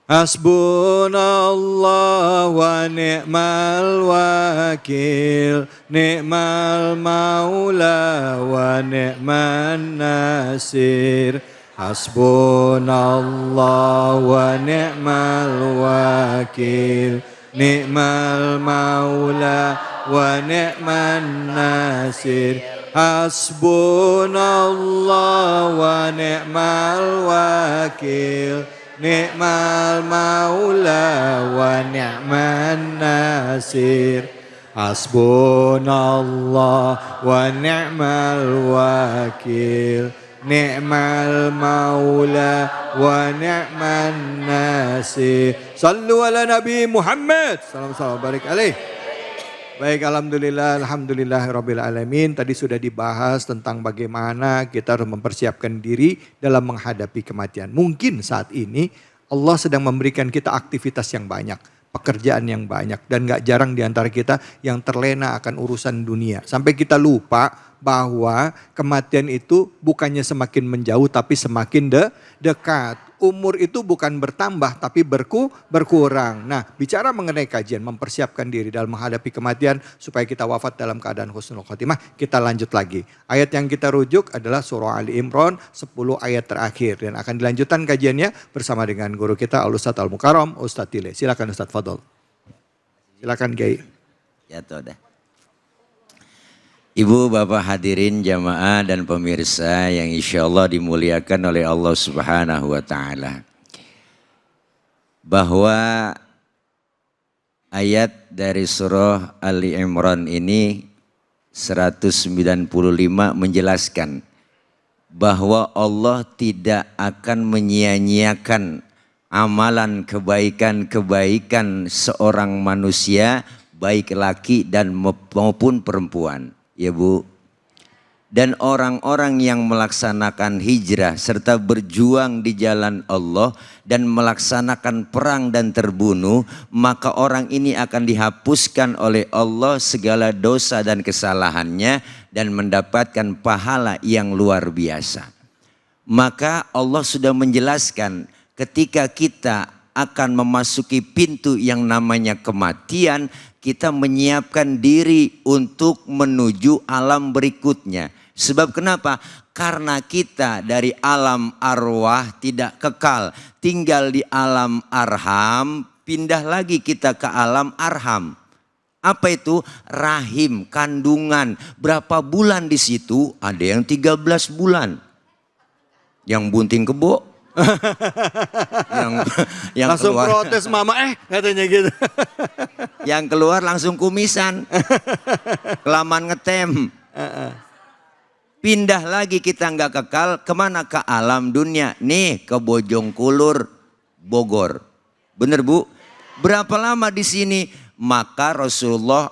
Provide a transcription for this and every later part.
Hasbunallah wa ni'mal wakil, ni'mal maula wa ni'man nasir. Hasbunallah wa ni'mal wakil, ni'mal maula wa ni'man nasir. Hasbunallah wa ni'mal wakil, ni'mal maula wa ni'man nasir. Hasbunallah wa ni'mal wakil, ni'mal maula wa ni'man nasir. Sallu ala Nabi Muhammad. Salam barik alaih. Baik, alhamdulillah alamin. Tadi sudah dibahas tentang bagaimana kita harus mempersiapkan diri dalam menghadapi kematian. Mungkin saat ini Allah sedang memberikan kita aktivitas yang banyak, pekerjaan yang banyak, dan gak jarang diantara kita yang terlena akan urusan dunia. Sampai kita lupa bahwa kematian itu bukannya semakin menjauh tapi semakin dekat. Umur itu bukan bertambah tapi berkurang. Nah, bicara mengenai kajian mempersiapkan diri dalam menghadapi kematian supaya kita wafat dalam keadaan husnul khotimah, kita lanjut lagi. Ayat yang kita rujuk adalah surah Ali Imran 10 ayat terakhir, dan akan dilanjutkan kajiannya bersama dengan guru kita Al-Ustadz Al-Mukarram, Ustadz Tile. Silakan Ustadz Fadol. Silakan Kiai. Ya toh dah. Ibu, bapak hadirin jamaah dan pemirsa yang insya Allah dimuliakan oleh Allah Subhanahu wa Ta'ala. Bahwa ayat dari surah Ali Imran ini 195 menjelaskan bahwa Allah tidak akan menyia-nyiakan amalan kebaikan-kebaikan seorang manusia, baik laki dan maupun perempuan. Ya Bu, dan orang-orang yang melaksanakan hijrah serta berjuang di jalan Allah dan melaksanakan perang dan terbunuh, maka orang ini akan dihapuskan oleh Allah segala dosa dan kesalahannya dan mendapatkan pahala yang luar biasa. Maka Allah sudah menjelaskan ketika kita akan memasuki pintu yang namanya kematian, kita menyiapkan diri untuk menuju alam berikutnya. Sebab kenapa? Karena kita dari alam arwah tidak kekal, tinggal di alam arham, pindah lagi kita ke alam arham. Apa itu? Rahim, kandungan. Berapa bulan di situ? Ada yang 13 bulan. Yang bunting kebo. yang langsung keluar, protes mama katanya gitu. Yang keluar langsung kumisan, kelamaan ngetem. Pindah lagi kita nggak kekal, kemana? Ke alam dunia. Nih ke Bojongkulur, Bogor. Bener Bu? Berapa lama di sini? Maka Rasulullah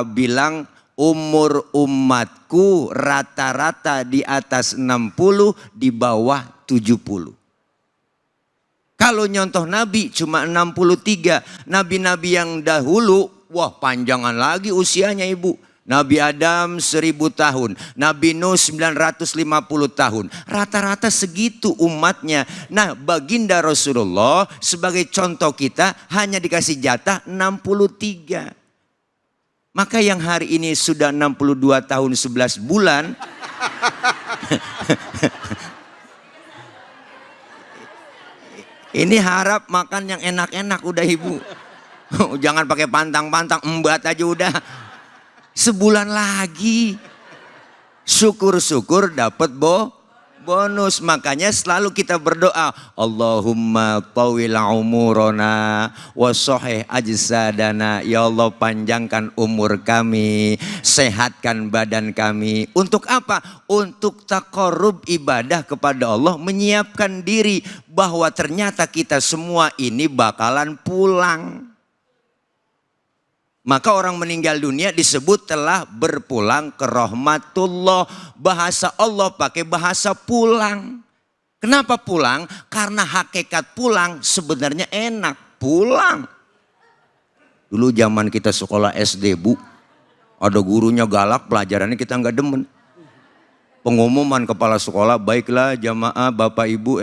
bilang umur umatku rata-rata di atas 60, di bawah 70. Kalau nyontoh Nabi cuma 63. Nabi-nabi yang dahulu, wah panjangan lagi usianya Ibu. Nabi Adam 1000 tahun. Nabi Nuh 950 tahun. Rata-rata segitu umatnya. Nah, baginda Rasulullah sebagai contoh kita hanya dikasih jatah 63. Maka yang hari ini sudah 62 tahun 11 bulan. Ini harap makan yang enak-enak udah Ibu. Jangan pakai pantang-pantang, embat aja udah. Sebulan lagi. Syukur-syukur dapat bonus. Makanya selalu kita berdoa, Allahumma tawil umurana wa sahih ajsadana. Ya Allah, panjangkan umur kami, sehatkan badan kami. Untuk apa? Untuk taqarrub ibadah kepada Allah, menyiapkan diri bahwa ternyata kita semua ini bakalan pulang. Maka orang meninggal dunia disebut telah berpulang ke rahmatullah. Bahasa Allah pakai bahasa pulang. Kenapa pulang? Karena hakikat pulang sebenarnya enak. Pulang. Dulu zaman kita sekolah SD Bu, ada gurunya galak, pelajarannya kita nggak demen. Pengumuman kepala sekolah, baiklah jamaah bapak ibu,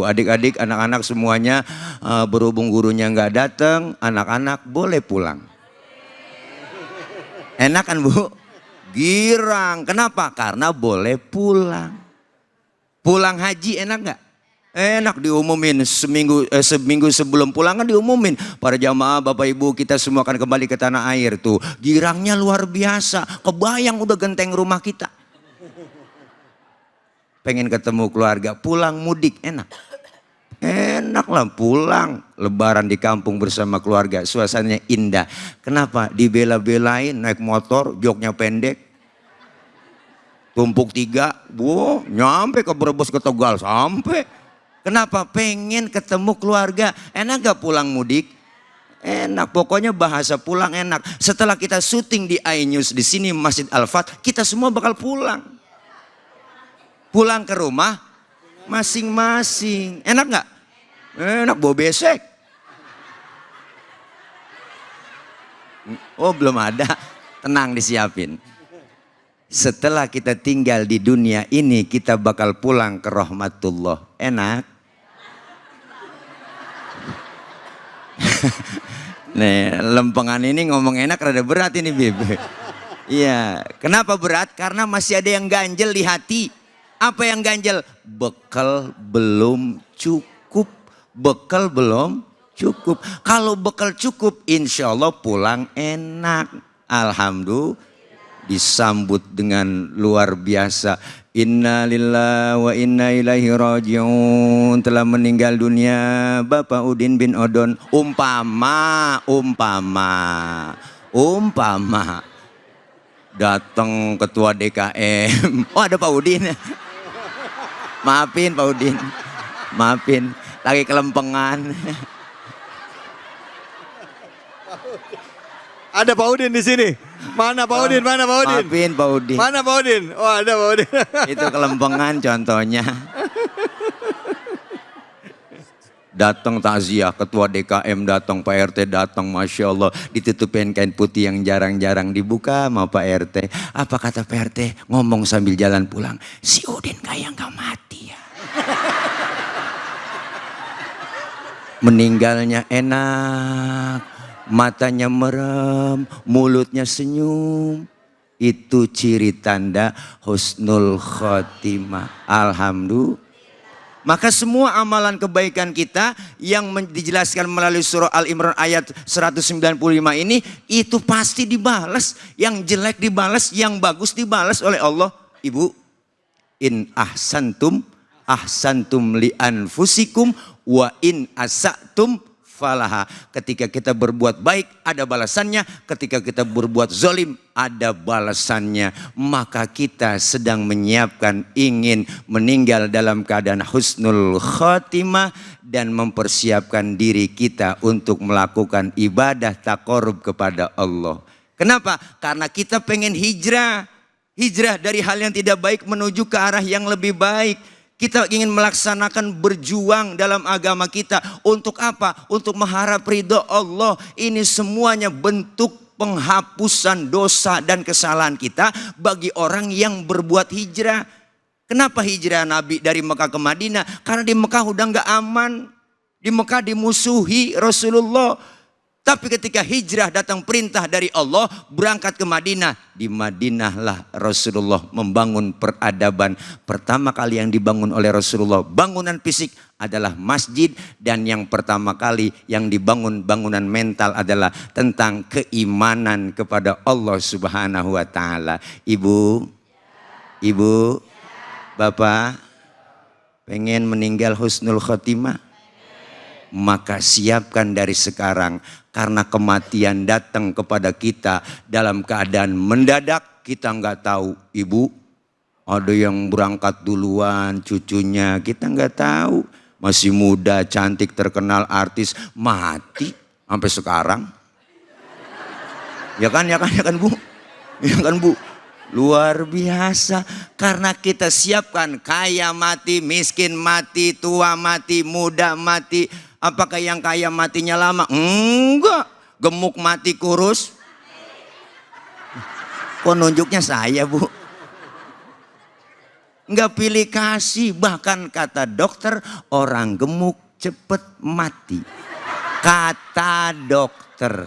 adik-adik, anak-anak semuanya, berhubung gurunya nggak datang, anak-anak boleh pulang. Enak kan Bu? Girang. Kenapa? Karena boleh pulang. Pulang haji enak nggak? Enak, diumumin seminggu sebelum pulang kan diumumin. Para jamaah bapak ibu kita semua akan kembali ke tanah air tuh. Girangnya luar biasa. Kebayang udah genteng rumah kita. Pengen ketemu keluarga, pulang mudik enak. Enak lah pulang, lebaran di kampung bersama keluarga, suasananya indah. Kenapa? Dibela-belain naik motor, joknya pendek. Tumpuk 3, nyampe ke Brebes ke Tegal, sampai. Kenapa? Pengen ketemu keluarga. Enak gak pulang mudik? Enak, pokoknya bahasa pulang enak. Setelah kita syuting di iNews di sini Masjid Al-Fat, kita semua bakal pulang. Pulang ke rumah masing-masing. Enak nggak? Enak, bawa besek. Oh belum ada, tenang disiapin. Setelah kita tinggal di dunia ini, kita bakal pulang ke rahmatullah. Enak? Nih, lempengan ini ngomong enak rada berat ini Bib. Iya, kenapa berat? Karena masih ada yang ganjel di hati. Apa yang ganjel? Bekal belum cukup. Bekal belum cukup. Kalau bekal cukup, insya Allah pulang enak. Alhamdulillah, disambut dengan luar biasa. Inna lillahi wa inna ilaihi rajiun. Telah meninggal dunia Bapak Udin bin Odon. Umpama datang ketua DKM. Oh ada Pak Udin. Maafin Pak Udin, maafin, lagi kelempengan. Ada Pak Udin di sini. Mana Pak Udin? Mana Pak Udin? Maafin Pak Udin. Mana Pak Udin? Oh ada Pak Udin. Itu kelempengan contohnya. Datang takziah, ketua DKM datang, Pak RT datang, Masya Allah. Ditutupin kain putih yang jarang-jarang dibuka sama Pak RT. Apa kata Pak RT? Ngomong sambil jalan pulang. Si Udin kayak gak mati ya. Meninggalnya enak, matanya merem, mulutnya senyum. Itu ciri tanda husnul khotimah. Alhamdulillah. Maka semua amalan kebaikan kita yang dijelaskan melalui surah Al-Imran ayat 195 ini, itu pasti dibalas. Yang jelek dibalas, yang bagus dibalas oleh Allah. Ibu, in ahsantum li anfusikum wa in asatum falaha. Ketika kita berbuat baik ada balasannya, ketika kita berbuat zalim ada balasannya. Maka kita sedang menyiapkan ingin meninggal dalam keadaan husnul khotimah dan mempersiapkan diri kita untuk melakukan ibadah taqarrub kepada Allah. Kenapa? Karena kita pengen hijrah. Hijrah dari hal yang tidak baik menuju ke arah yang lebih baik. Kita ingin melaksanakan berjuang dalam agama kita. Untuk apa? Untuk mengharap ridho Allah. Ini semuanya bentuk penghapusan dosa dan kesalahan kita bagi orang yang berbuat hijrah. Kenapa hijrah Nabi dari Mekah ke Madinah? Karena di Mekah udah gak aman. Di Mekah dimusuhi Rasulullah. Tapi ketika hijrah datang perintah dari Allah, berangkat ke Madinah. Di Madinahlah Rasulullah membangun peradaban. Pertama kali yang dibangun oleh Rasulullah, bangunan fisik adalah masjid. Dan yang pertama kali yang dibangun bangunan mental adalah tentang keimanan kepada Allah Subhanahu wa ta'ala. Ibu, Bapak, pengen meninggal husnul khotimah? Maka siapkan dari sekarang, karena kematian datang kepada kita dalam keadaan mendadak. Kita nggak tahu. Ibu, ada yang berangkat duluan cucunya, kita nggak tahu. Masih muda, cantik, terkenal, artis, mati sampai sekarang. Ya kan Bu? Ya kan Bu? Luar biasa. Karena kita siapkan, kaya mati, miskin mati, tua mati, muda mati. Apakah yang kaya matinya lama? Enggak. Gemuk mati, kurus. Kok nunjuknya saya Bu? nggak pilih kasih. Bahkan kata dokter, orang gemuk cepet mati. Kata dokter.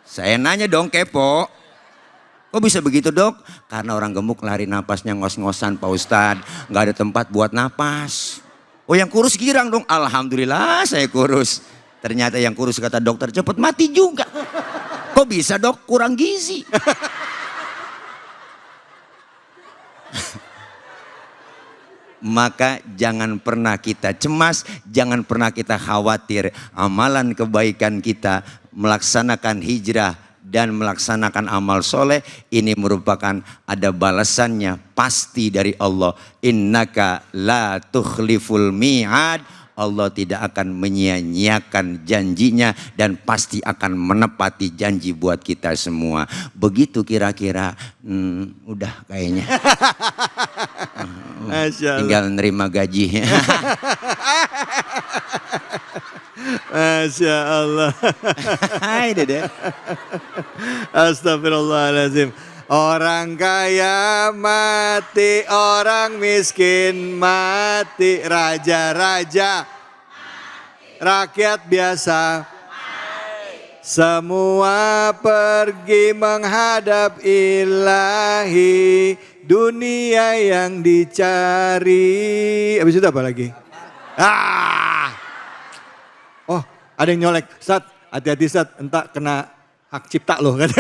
Saya nanya dong, kepo. Kok bisa begitu, Dok? Karena orang gemuk lari napasnya ngos-ngosan, Pak Ustadz. Nggak ada tempat buat napas. Oh, yang kurus girang dong. Alhamdulillah saya kurus. Ternyata yang kurus kata dokter cepet mati juga. Kok bisa, Dok? Kurang gizi. Maka jangan pernah kita cemas, jangan pernah kita khawatir. Amalan kebaikan kita, melaksanakan hijrah dan melaksanakan amal soleh, ini merupakan ada balasannya pasti dari Allah. Innaka la tukhliful mi'ad. Allah tidak akan menyia-nyiakan janjinya dan pasti akan menepati janji buat kita semua. Begitu kira-kira, udah kayaknya. Tinggal nerima gaji. Masya Allah. Hai Dede. Astagfirullahaladzim. Orang kaya mati, orang miskin mati, raja-raja, rakyat biasa, semua pergi menghadap ilahi, dunia yang dicari. Habis itu apa lagi? Oh, ada yang nyolek. Ustaz, hati-hati Ustaz, entak kena hak cipta loh kan.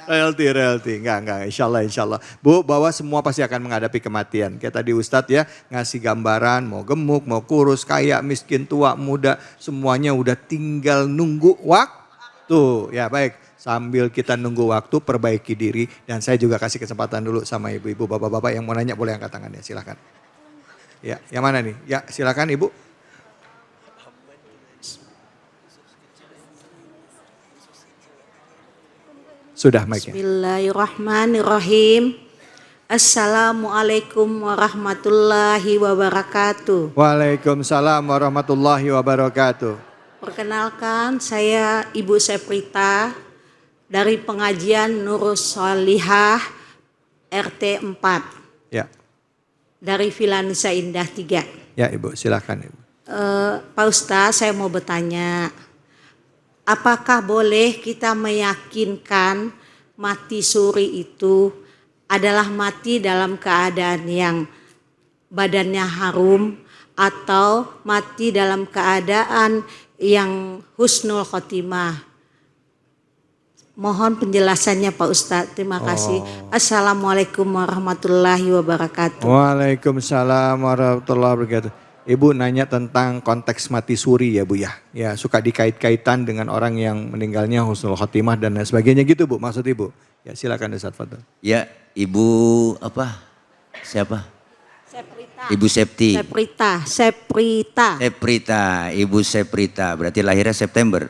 Realty. Enggak. Insya Allah. Bu, bahwa semua pasti akan menghadapi kematian. Kayak tadi Ustadz ya, ngasih gambaran mau gemuk, mau kurus, kaya, miskin, tua, muda. Semuanya udah tinggal nunggu waktu. Ya baik, sambil kita nunggu waktu, perbaiki diri. Dan saya juga kasih kesempatan dulu sama ibu-ibu, bapak-bapak yang mau nanya boleh angkat tangannya, silahkan. Ya, yang mana nih? Ya silakan Ibu. Sudah mic-nya. Bismillahirrahmanirrahim. Assalamualaikum warahmatullahi wabarakatuh. Waalaikumsalam warahmatullahi wabarakatuh. Perkenalkan, saya Ibu Seprita dari pengajian Nurus Solihah RT 4. Ya. Dari Villa Nusa Indah 3. Ya Ibu, silakan Ibu. Pak Ustaz, saya mau bertanya. Apakah boleh kita meyakinkan mati suri itu adalah mati dalam keadaan yang badannya harum atau mati dalam keadaan yang husnul khotimah? Mohon penjelasannya Pak Ustadz. Terima kasih. Assalamualaikum warahmatullahi wabarakatuh. Waalaikumsalam warahmatullahi wabarakatuh. Ibu nanya tentang konteks mati suri ya Bu ya. Ya suka dikait-kaitan dengan orang yang meninggalnya husnul khotimah dan lain sebagainya gitu Bu maksud Ibu. Ya silakan Ustaz Fadl. Ya Ibu apa? Siapa? Seprita. Ibu Septi. Seprita. Ibu Seprita. Berarti lahirnya September.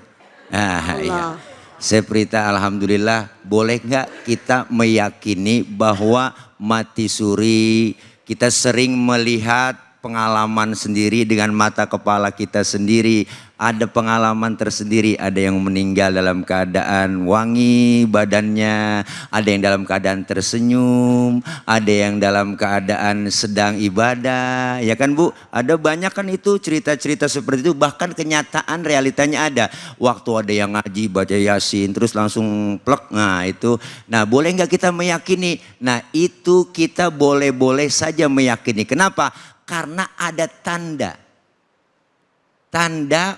Iya. Seprita, alhamdulillah. Boleh nggak kita meyakini bahwa mati suri, kita sering melihat pengalaman sendiri dengan mata kepala kita sendiri. Ada pengalaman tersendiri, ada yang meninggal dalam keadaan wangi badannya, ada yang dalam keadaan tersenyum, ada yang dalam keadaan sedang ibadah, ya kan Bu? Ada banyak kan itu cerita-cerita seperti itu, bahkan kenyataan realitanya ada. Waktu ada yang ngaji, baca Yasin, terus langsung plek, nah itu. Nah boleh nggak kita meyakini? Nah itu kita boleh-boleh saja meyakini. Kenapa? Karena ada tanda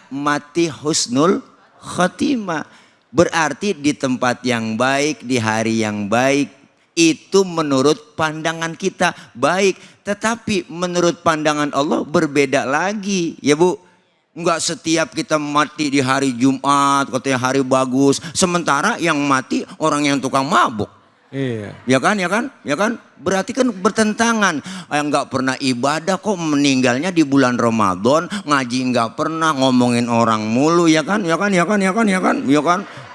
mati husnul khotimah. Berarti di tempat yang baik, di hari yang baik, itu menurut pandangan kita baik. Tetapi menurut pandangan Allah berbeda lagi ya Bu. Enggak setiap kita mati di hari Jumat katanya hari bagus. Sementara yang mati orang yang tukang mabuk. Iya. Ya kan? Berarti kan bertentangan. Yang nggak pernah ibadah kok meninggalnya di bulan Ramadan, ngaji nggak pernah, ngomongin orang mulu, ya kan?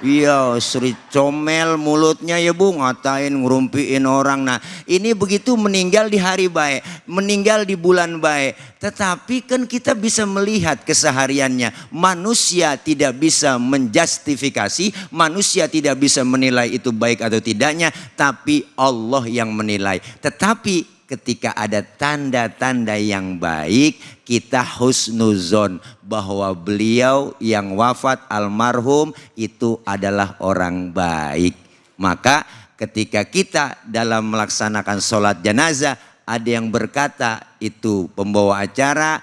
Iya, seri comel mulutnya ya Bu, ngatain, ngerumpiin orang. Nah, ini begitu meninggal di hari baik, meninggal di bulan baik. Tetapi kan kita bisa melihat kesehariannya. Manusia tidak bisa menjustifikasi, manusia tidak bisa menilai itu baik atau tidaknya, tapi Allah yang menilai. Tetapi ketika ada tanda-tanda yang baik, kita husnuzon bahwa beliau yang wafat almarhum itu adalah orang baik. Maka ketika kita dalam melaksanakan sholat jenazah, ada yang berkata itu pembawa acara,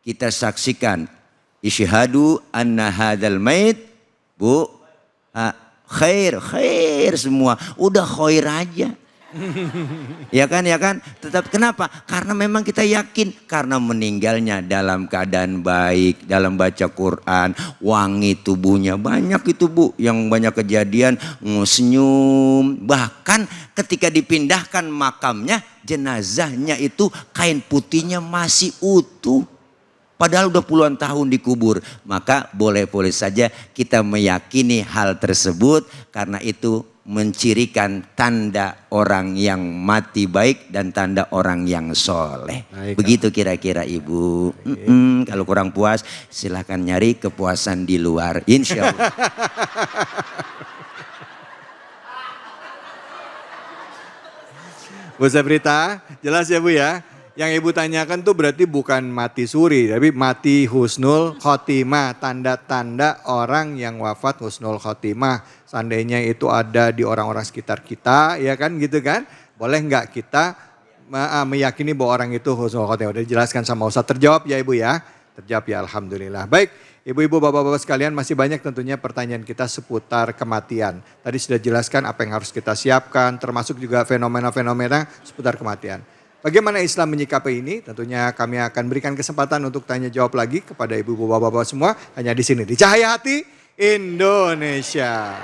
kita saksikan isyhadu anna hadzal mait bu khair semua, udah khair aja. Ya kan, tetap kenapa? Karena memang kita yakin karena meninggalnya dalam keadaan baik, dalam baca Quran, wangi tubuhnya, banyak itu Bu yang banyak kejadian senyum, bahkan ketika dipindahkan makamnya, jenazahnya itu kain putihnya masih utuh. Padahal udah puluhan tahun dikubur. Maka boleh-boleh saja kita meyakini hal tersebut karena itu mencirikan tanda orang yang mati baik dan tanda orang yang soleh. Baik, begitu kira-kira Ibu. Kalau kurang puas silahkan nyari kepuasan di luar. Insya Allah. Bu Sabrita, jelas ya Bu ya? Yang Ibu tanyakan tuh berarti bukan mati suri, tapi mati husnul khotimah. Tanda-tanda orang yang wafat husnul khotimah. Seandainya itu ada di orang-orang sekitar kita, ya kan gitu kan. Boleh nggak kita meyakini bahwa orang itu husnul khotimah? Udah dijelaskan sama Ustaz, terjawab ya Ibu ya? Terjawab ya, Alhamdulillah. Baik, Ibu-ibu, bapak-bapak sekalian, masih banyak tentunya pertanyaan kita seputar kematian. Tadi sudah jelaskan apa yang harus kita siapkan, termasuk juga fenomena-fenomena seputar kematian. Bagaimana Islam menyikapi ini? Tentunya kami akan berikan kesempatan untuk tanya jawab lagi kepada ibu-ibu bapak-bapak semua. Hanya di sini, di Cahaya Hati Indonesia.